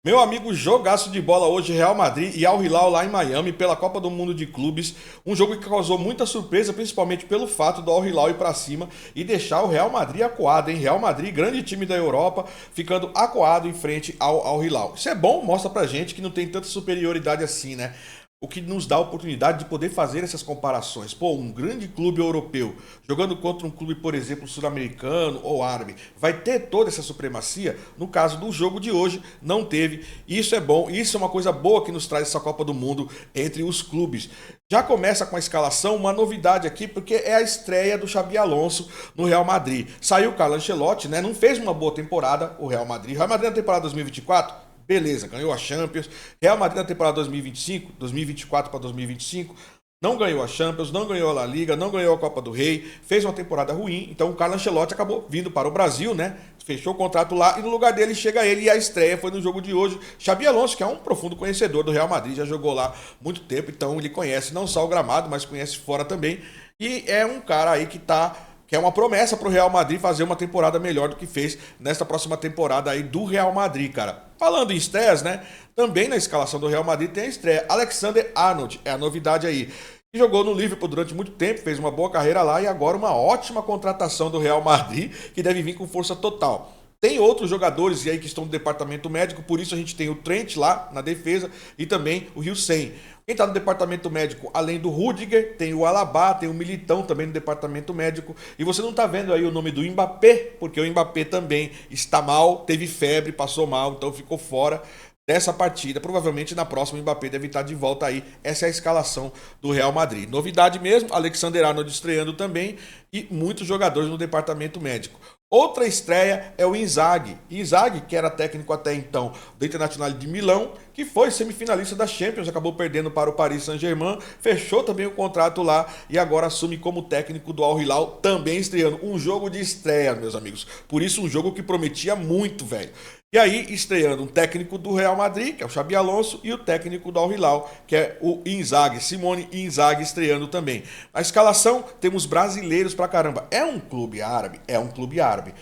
Meu amigo, jogaço de bola hoje, Real Madrid e Al Hilal lá em Miami pela Copa do Mundo de Clubes. Um jogo que causou muita surpresa, principalmente pelo fato do Al Hilal ir para cima e deixar o Real Madrid acuado, hein? Real Madrid, grande time da Europa, ficando acuado em frente ao Al Hilal. Isso é bom, mostra pra gente que não tem tanta superioridade assim, né? O que nos dá a oportunidade de poder fazer essas comparações. Pô, um grande clube europeu jogando contra um clube, por exemplo, sul-americano ou árabe, vai ter toda essa supremacia? No caso do jogo de hoje, não teve. Isso é bom, isso é uma coisa boa que nos traz essa Copa do Mundo entre os clubes. Já começa com a escalação, uma novidade aqui, porque é a estreia do Xabi Alonso no Real Madrid. Saiu o Carlo Ancelotti, né? Não fez uma boa temporada o Real Madrid. O Real Madrid na temporada 2024 beleza, ganhou a Champions. Real Madrid na temporada 2025, 2024 para 2025, não ganhou a Champions, não ganhou a La Liga, não ganhou a Copa do Rei, fez uma temporada ruim. Então o Carlo Ancelotti acabou vindo para o Brasil, né? Fechou o contrato lá e no lugar dele chega ele e a estreia foi no jogo de hoje. Xabi Alonso, que é um profundo conhecedor do Real Madrid, já jogou lá muito tempo, então ele conhece não só o gramado, mas conhece fora também. E é um cara aí que é uma promessa para o Real Madrid fazer uma temporada melhor do que fez nesta próxima temporada aí do Real Madrid, cara. Falando em estreias, né? Também na escalação do Real Madrid tem a estreia. Alexander-Arnold é a novidade aí. Jogou no Liverpool durante muito tempo, fez uma boa carreira lá e agora uma ótima contratação do Real Madrid que deve vir com força total. Tem outros jogadores aí que estão no departamento médico, por isso a gente tem o Trent lá na defesa e também o Hussein. Quem está no departamento médico, além do Rudiger, tem o Alaba, tem o Militão também no departamento médico. E você não está vendo aí o nome do Mbappé, porque o Mbappé também está mal, teve febre, passou mal, então ficou fora dessa partida. Provavelmente na próxima o Mbappé deve estar de volta aí. Essa é a escalação do Real Madrid. Novidade mesmo, Alexander-Arnold estreando também e muitos jogadores no departamento médico. Outra estreia é o Inzaghi. Inzaghi, que era técnico até então do Internacional de Milão, que foi semifinalista da Champions, acabou perdendo para o Paris Saint-Germain, fechou também o contrato lá e agora assume como técnico do Al Hilal, também estreando. Um jogo de estreia, meus amigos. Por isso, um jogo que prometia muito, velho. E aí, estreando um técnico do Real Madrid, que é o Xabi Alonso, e o técnico do Al Hilal, que é o Inzaghi, Simone Inzaghi, estreando também. Na escalação, temos brasileiros pra caramba. É um clube árabe? É um clube árabe.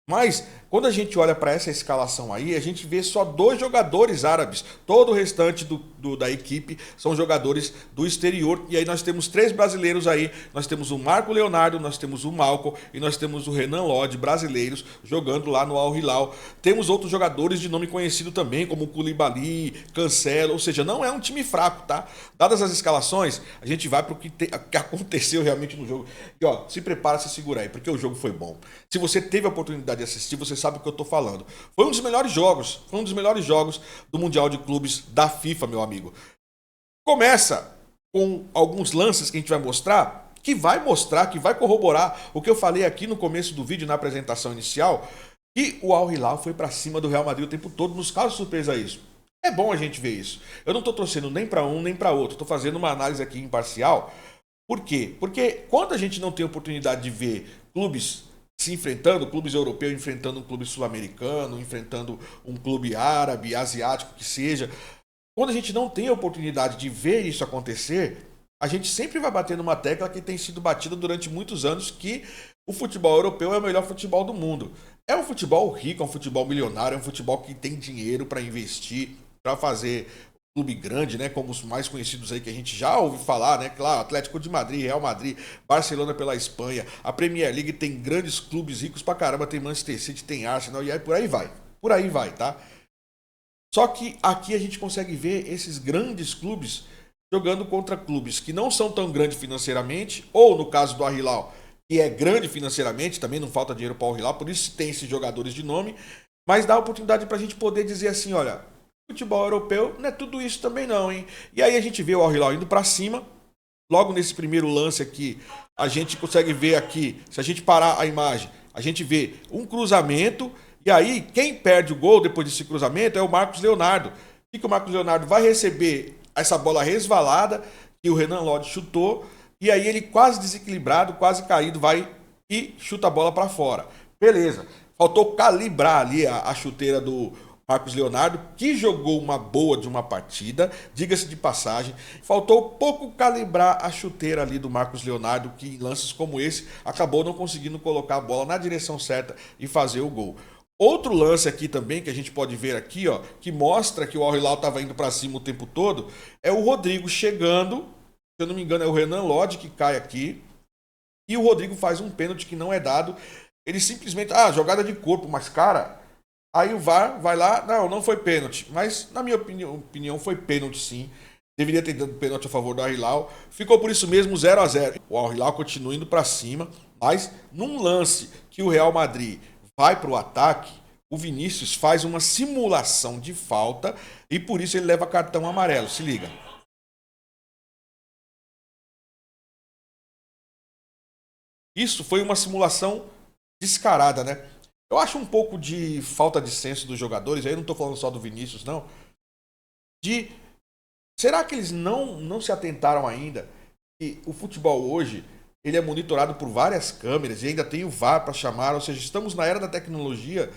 Mas, quando a gente olha para essa escalação aí, a gente vê só dois jogadores árabes. Todo o restante da equipe são jogadores do exterior. E aí nós temos três brasileiros aí. Nós temos o Marco Leonardo, nós temos o Malcom e nós temos o Renan Lodge, brasileiros, jogando lá no Al Hilal. Temos outros jogadores de nome conhecido também, como o Koulibaly, Cancelo. Ou seja, não é um time fraco, tá? Dadas as escalações, a gente vai para o que aconteceu realmente no jogo. E ó, se prepara, se segura aí, porque o jogo foi bom. Se você teve a oportunidade de assistir, você sabe o que eu tô falando. Foi um dos melhores jogos, foi um dos melhores jogos do Mundial de Clubes da FIFA, meu amigo. Começa com alguns lances que a gente vai mostrar, que vai corroborar o que eu falei aqui no começo do vídeo, na apresentação inicial, que o Al Hilal foi para cima do Real Madrid o tempo todo, nos casos surpresa isso. É bom a gente ver isso. Eu não tô torcendo nem para um nem para outro, tô fazendo uma análise aqui imparcial. Por quê? Porque quando a gente não tem oportunidade de ver clubes se enfrentando, clubes europeus enfrentando um clube sul-americano, enfrentando um clube árabe, asiático que seja, quando a gente não tem a oportunidade de ver isso acontecer, a gente sempre vai bater numa tecla que tem sido batida durante muitos anos, que o futebol europeu é o melhor futebol do mundo. É um futebol rico, é um futebol milionário, é um futebol que tem dinheiro para investir, para fazer clube grande, né, como os mais conhecidos aí que a gente já ouviu falar, né, claro, Atlético de Madrid, Real Madrid, Barcelona pela Espanha, a Premier League tem grandes clubes ricos pra caramba, tem Manchester City, tem Arsenal e aí por aí vai, tá? Só que aqui a gente consegue ver esses grandes clubes jogando contra clubes que não são tão grandes financeiramente, ou no caso do Al Hilal, que é grande financeiramente, também não falta dinheiro para o Al Hilal, por isso tem esses jogadores de nome, mas dá a oportunidade para a gente poder dizer assim, olha, futebol europeu não é tudo isso também não, hein? E aí a gente vê o Al Hilal indo para cima, logo nesse primeiro lance aqui, a gente consegue ver aqui, se a gente parar a imagem, a gente vê um cruzamento, e aí quem perde o gol depois desse cruzamento é o Marcos Leonardo. E que o Marcos Leonardo vai receber essa bola resvalada, que o Renan Lodge chutou, e aí ele quase desequilibrado, quase caído, vai e chuta a bola para fora. Beleza. Faltou calibrar ali a chuteira do Marcos Leonardo, que jogou uma boa de uma partida, diga-se de passagem. Faltou pouco calibrar a chuteira ali do Marcos Leonardo, que em lances como esse acabou não conseguindo colocar a bola na direção certa e fazer o gol. Outro lance aqui também que a gente pode ver aqui, ó, que mostra que o Al Hilal estava indo para cima o tempo todo, é o Rodrigo chegando, se eu não me engano é o Renan Lodge que cai aqui, e o Rodrigo faz um pênalti que não é dado. Ele simplesmente, jogada de corpo, mas cara, aí o VAR vai lá, não foi pênalti, mas na minha opinião foi pênalti sim. Deveria ter dado pênalti a favor do Al Hilal. Ficou por isso mesmo 0-0. O Al Hilal continua indo para cima, mas num lance que o Real Madrid vai para o ataque, o Vinícius faz uma simulação de falta e por isso ele leva cartão amarelo. Se liga. Isso foi uma simulação descarada, né? Eu acho um pouco de falta de senso dos jogadores, aí eu não estou falando só do Vinícius, não. De será que eles não se atentaram ainda que o futebol hoje ele é monitorado por várias câmeras e ainda tem o VAR para chamar, ou seja, estamos na era da tecnologia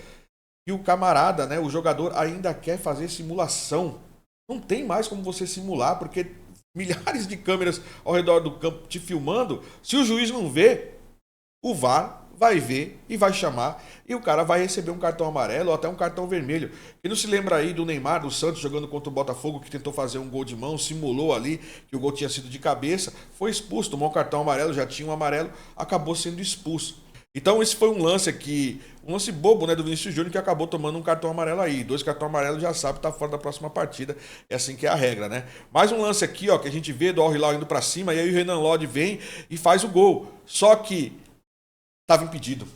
e o camarada, né, o jogador ainda quer fazer simulação. Não tem mais como você simular, porque milhares de câmeras ao redor do campo te filmando, se o juiz não vê, o VAR vai ver e vai chamar e o cara vai receber um cartão amarelo ou até um cartão vermelho. Quem não se lembra aí do Neymar, do Santos, jogando contra o Botafogo, que tentou fazer um gol de mão, simulou ali que o gol tinha sido de cabeça, foi expulso, tomou um cartão amarelo, já tinha um amarelo, acabou sendo expulso. Então esse foi um lance aqui, um lance bobo, né, do Vinícius Júnior, que acabou tomando um cartão amarelo aí. 2 cartões amarelos, já sabe, tá fora da próxima partida. É assim que é a regra, né? Mais um lance aqui, ó, que a gente vê do Al Hilal indo pra cima, e aí o Renan Lodge vem e faz o gol. Só que estava impedido.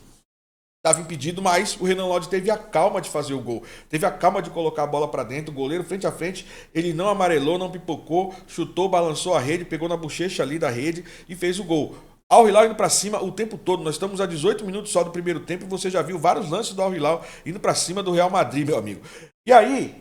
Estava impedido, mas o Renan Lodge teve a calma de fazer o gol. Teve a calma de colocar a bola para dentro, o goleiro frente a frente, ele não amarelou, não pipocou, chutou, balançou a rede, pegou na bochecha ali da rede e fez o gol. Al Hilal indo para cima o tempo todo. Nós estamos a 18 minutos só do primeiro tempo e você já viu vários lances do Al Hilal indo para cima do Real Madrid, meu amigo. E aí,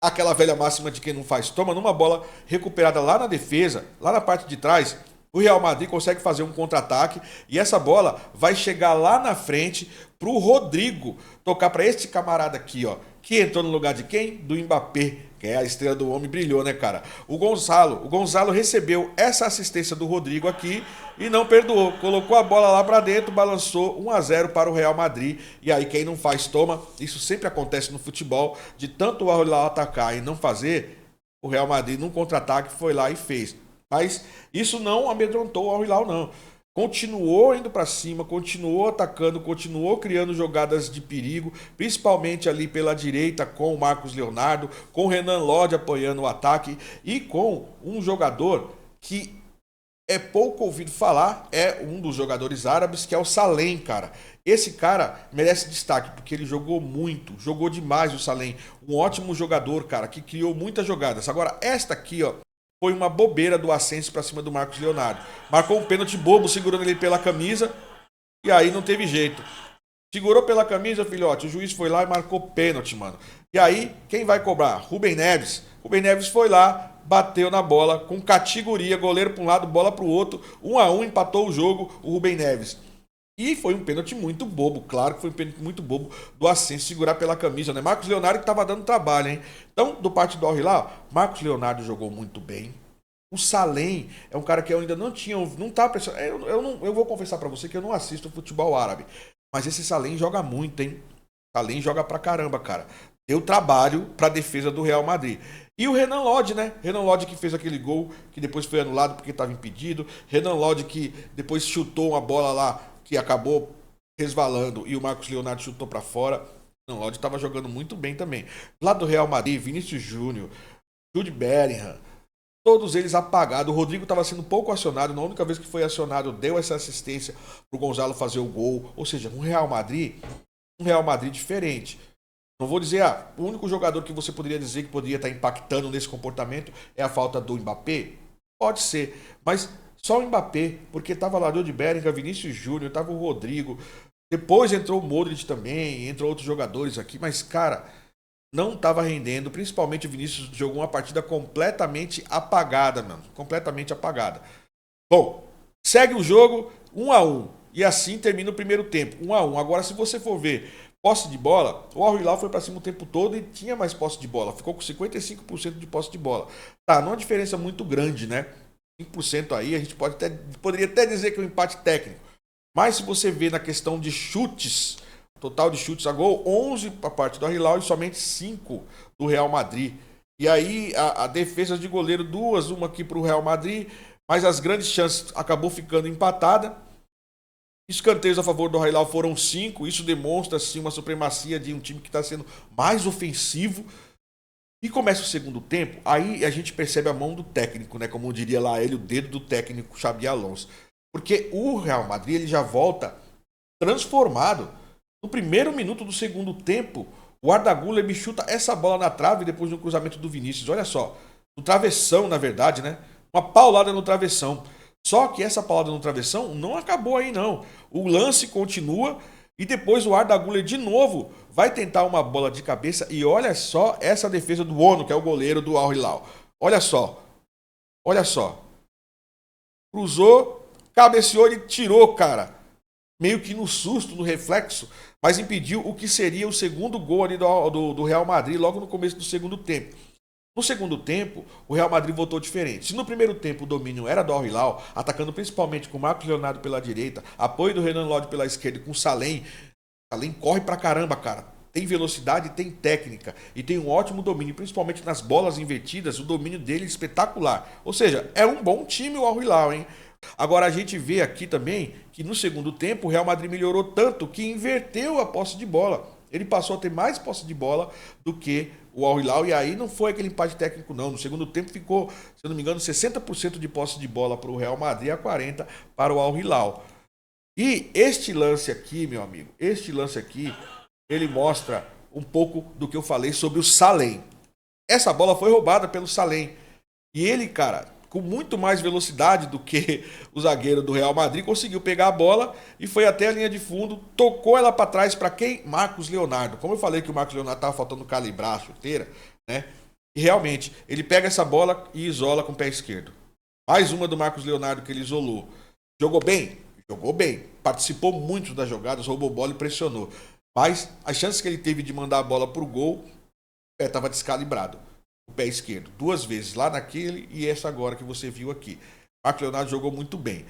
aquela velha máxima de quem não faz toma, numa bola recuperada lá na defesa, lá na parte de trás, o Real Madrid consegue fazer um contra-ataque e essa bola vai chegar lá na frente para o Rodrigo tocar para este camarada aqui, ó, que entrou no lugar de quem? Do Mbappé, que é a estrela do homem, brilhou, né, cara? O Gonzalo recebeu essa assistência do Rodrigo aqui e não perdoou. Colocou a bola lá para dentro, balançou 1-0 para o Real Madrid. E aí quem não faz toma, isso sempre acontece no futebol, de tanto o Al Hilal atacar e não fazer, o Real Madrid num contra-ataque foi lá e fez. Mas isso não amedrontou o Al Hilal, não. Continuou indo para cima, continuou atacando, continuou criando jogadas de perigo, principalmente ali pela direita com o Marcos Leonardo, com o Renan Lodge apoiando o ataque e com um jogador que é pouco ouvido falar, é um dos jogadores árabes, que é o Salem, cara. Esse cara merece destaque, porque ele jogou muito, jogou demais o Salem. Um ótimo jogador, cara, que criou muitas jogadas. Agora, esta aqui, ó, foi uma bobeira do Ascenso para cima do Marcos Leonardo. Marcou um pênalti bobo, segurando ele pela camisa, e aí não teve jeito. Segurou pela camisa, filhote, o juiz foi lá e marcou pênalti, mano. E aí, quem vai cobrar? Rubem Neves. Rubem Neves foi lá, bateu na bola, com categoria, goleiro para um lado, bola para o outro, 1-1, empatou o jogo, o Rubem Neves. E foi um pênalti muito bobo, claro que foi um pênalti muito bobo do Ascenso segurar pela camisa, né? Marcos Leonardo que estava dando trabalho, hein? Então, do parte do Al Hilal, Marcos Leonardo jogou muito bem. O Salem é um cara que eu ainda não tinha, não tá pressionado. Eu vou confessar para você que eu não assisto futebol árabe, mas esse Salem joga muito, hein? Salem joga pra caramba, cara. Deu trabalho pra defesa do Real Madrid. E o Renan Lodge, né? Renan Lodge que fez aquele gol que depois foi anulado porque estava impedido. Renan Lodge que depois chutou uma bola lá que acabou resvalando e o Marcos Leonardo chutou para fora. O Lodge estava jogando muito bem também. Lá do Real Madrid, Vinícius Júnior, Jude Bellingham, todos eles apagados. O Rodrigo estava sendo pouco acionado. Na única vez que foi acionado, deu essa assistência para o Gonzalo fazer o gol. Ou seja, um Real Madrid diferente. Não vou dizer, o único jogador que você poderia dizer que poderia estar impactando nesse comportamento é a falta do Mbappé? Pode ser, mas só o Mbappé, porque estava lá o de Bellingham, Vinícius Júnior, estava o Rodrigo, depois entrou o Modric também, entrou outros jogadores aqui, mas cara, não estava rendendo, principalmente o Vinícius jogou uma partida completamente apagada, mano, completamente apagada. Bom, segue o jogo 1-1 e assim termina o primeiro tempo, 1-1. Agora se você for ver posse de bola, o Al Hilal foi para cima o tempo todo e tinha mais posse de bola, ficou com 55% de posse de bola. Tá, não é uma diferença muito grande, né? 5% aí, a gente poderia até dizer que é um empate técnico. Mas se você vê na questão de chutes, total de chutes a gol, 11 para parte do Al-Hilal e somente 5 do Real Madrid. E aí a defesa de goleiro, uma aqui para o Real Madrid, mas as grandes chances acabou ficando empatada. Escanteios a favor do Al-Hilal foram 5, isso demonstra sim uma supremacia de um time que está sendo mais ofensivo. E começa o segundo tempo, aí a gente percebe a mão do técnico, né? Como diria lá ele, o dedo do técnico Xabi Alonso. Porque o Real Madrid ele já volta transformado. No primeiro minuto do segundo tempo, o Arda Güler me chuta essa bola na trave depois do cruzamento do Vinícius. Olha só, no travessão, na verdade, né? Uma paulada no travessão. Só que essa paulada no travessão não acabou aí, não. O lance continua e depois o Arda Güler de novo vai tentar uma bola de cabeça e olha só essa defesa do Ono, que é o goleiro do Al-Hilal. Olha só. Olha só. Cruzou, cabeceou e tirou, cara. Meio que no susto, no reflexo, mas impediu o que seria o segundo gol ali do Real Madrid logo no começo do segundo tempo. No segundo tempo, o Real Madrid voltou diferente. Se no primeiro tempo o domínio era do Al-Hilal, atacando principalmente com o Marcos Leonardo pela direita, apoio do Renan Lodge pela esquerda e com o Salem corre pra caramba, cara. Tem velocidade, tem técnica e tem um ótimo domínio, principalmente nas bolas invertidas, o domínio dele é espetacular. Ou seja, é um bom time o Al-Hilal, hein? Agora a gente vê aqui também que no segundo tempo o Real Madrid melhorou tanto que inverteu a posse de bola. Ele passou a ter mais posse de bola do que o Al-Hilal e aí não foi aquele empate técnico não. No segundo tempo ficou, se eu não me engano, 60% de posse de bola para o Real Madrid e 40% para o Al-Hilal. E este lance aqui, meu amigo, ele mostra um pouco do que eu falei sobre o Salem. Essa bola foi roubada pelo Salem. E ele, cara, com muito mais velocidade do que o zagueiro do Real Madrid, conseguiu pegar a bola e foi até a linha de fundo, tocou ela para trás para quem? Marcos Leonardo. Como eu falei que o Marcos Leonardo estava faltando calibrar a chuteira, né? E realmente, ele pega essa bola e isola com o pé esquerdo. Mais uma do Marcos Leonardo que ele isolou. Jogou bem? Jogou bem. Participou muito das jogadas, roubou bola e pressionou. Mas as chances que ele teve de mandar a bola para o gol, o pé estava descalibrado. O pé esquerdo, 2 vezes, lá naquele e essa agora que você viu aqui. Marcos Leonardo jogou muito bem.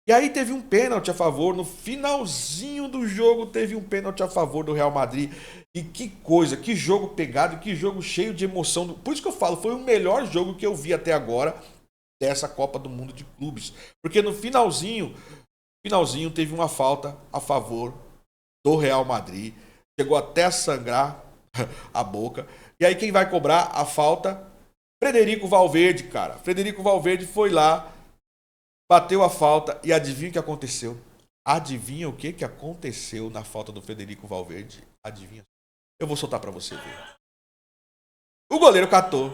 E aí teve um pênalti a favor, no finalzinho do jogo teve um pênalti a favor do Real Madrid. E que coisa, que jogo pegado, que jogo cheio de emoção. Por isso que eu falo, foi o melhor jogo que eu vi até agora dessa Copa do Mundo de Clubes. Porque no finalzinho teve uma falta a favor do Real Madrid. Chegou até a sangrar a boca. E aí quem vai cobrar a falta? Frederico Valverde, cara. Frederico Valverde foi lá, bateu a falta e adivinha o que aconteceu? Adivinha o que aconteceu na falta do Frederico Valverde? Adivinha? Eu vou soltar pra você ver. O goleiro catou.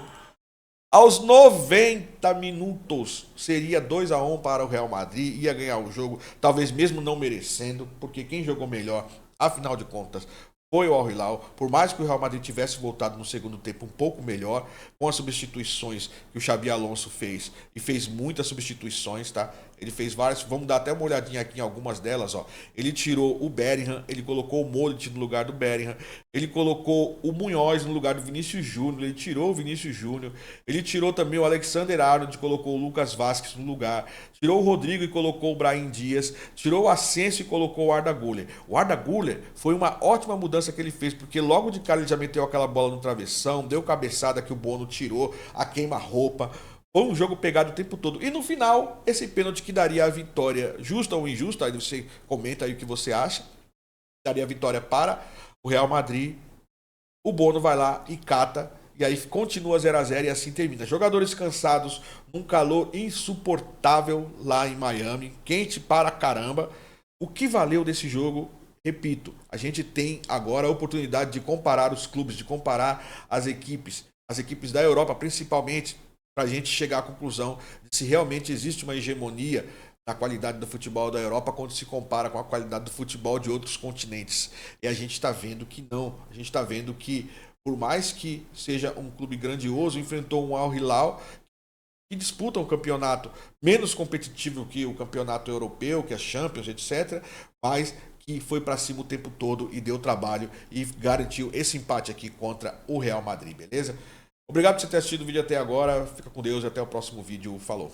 Aos 90 minutos seria 2-1 para o Real Madrid, ia ganhar o jogo, talvez mesmo não merecendo, porque quem jogou melhor, afinal de contas, foi o Al-Hilal. Por mais que o Real Madrid tivesse voltado no segundo tempo um pouco melhor, com as substituições que o Xabi Alonso fez, e fez muitas substituições, tá? Ele fez várias, vamos dar até uma olhadinha aqui em algumas delas, ó. Ele tirou o Bellingham, ele colocou o Modric no lugar do Bellingham, ele colocou o Munhoz no lugar do Vinícius Júnior, ele tirou o Vinícius Júnior, ele tirou também o Alexander Arnold, colocou o Lucas Vazquez no lugar, tirou o Rodrigo e colocou o Brahim Dias, tirou o Asensio e colocou o Arda Güler. O Arda Güler foi uma ótima mudança que ele fez, porque logo de cara ele já meteu aquela bola no travessão, deu cabeçada que o Bono tirou, a queima-roupa. Foi um jogo pegado o tempo todo. E no final, esse pênalti que daria a vitória, justa ou injusta, aí você comenta aí o que você acha, daria a vitória para o Real Madrid. O Bono vai lá e cata, e aí continua 0-0 e assim termina. Jogadores cansados, um calor insuportável lá em Miami, quente para caramba. O que valeu desse jogo? Repito, a gente tem agora a oportunidade de comparar os clubes, de comparar as equipes da Europa principalmente, para a gente chegar à conclusão de se realmente existe uma hegemonia na qualidade do futebol da Europa quando se compara com a qualidade do futebol de outros continentes. E a gente está vendo que não. A gente está vendo que, por mais que seja um clube grandioso, enfrentou um Al-Hilal que disputa um campeonato menos competitivo que o campeonato europeu, que a Champions, etc., mas que foi para cima o tempo todo e deu trabalho e garantiu esse empate aqui contra o Real Madrid, beleza? Obrigado por você ter assistido o vídeo até agora. Fica com Deus e até o próximo vídeo. Falou!